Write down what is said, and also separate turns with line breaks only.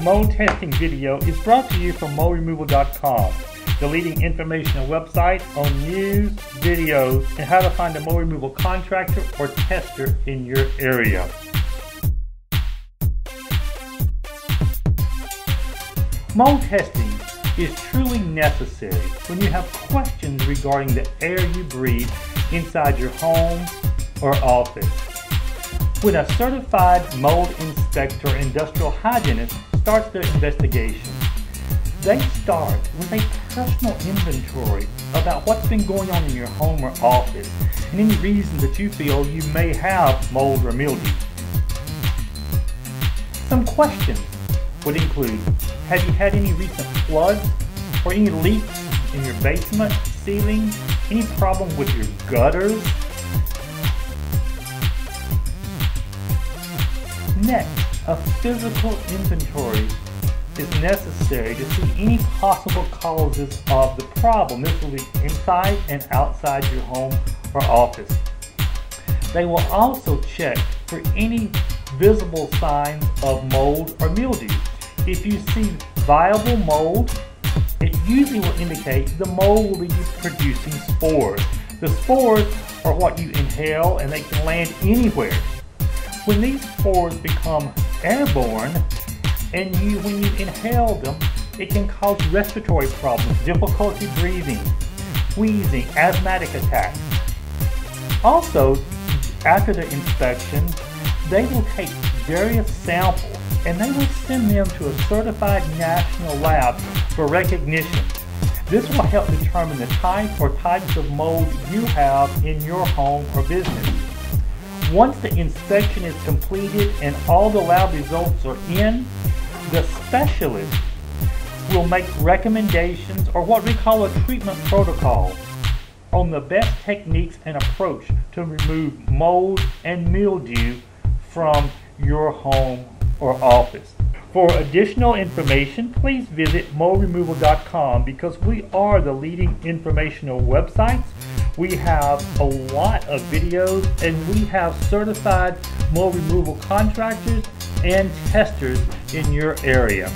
mold testing video is brought to you from moldremoval.com, the leading informational website on news, videos, and how to find a mold removal contractor or tester in your area. Mold testing is truly necessary when you have questions regarding the air you breathe inside your home or office. When a certified mold inspector or industrial hygienist starts their investigation, they start with a personal inventory about what's been going on in your home or office and any reason that you feel you may have mold or mildew. Some questions would include, have you had any recent floods or any leaks in your basement, ceiling, any problem with your gutters? Next, a physical inventory is necessary to see any possible causes of the problem. This will be inside and outside your home or office. They will also check for any visible signs of mold or mildew. If you see viable mold, it usually will indicate the mold will be producing spores. The spores are what you inhale and they can land anywhere. When these spores become airborne and when you inhale them, it can cause respiratory problems, difficulty breathing, wheezing, asthmatic attacks. Also, after the inspection, they will take various samples and they will send them to a certified national lab for recognition. This will help determine the type or types of mold you have in your home or business. Once the inspection is completed and all the lab results are in, the specialist will make recommendations or what we call a treatment protocol on the best techniques and approach to remove mold and mildew from your home or office. For additional information, please visit moldremoval.com because we are the leading informational websites. We have a lot of videos and we have certified mold removal contractors and testers in your area.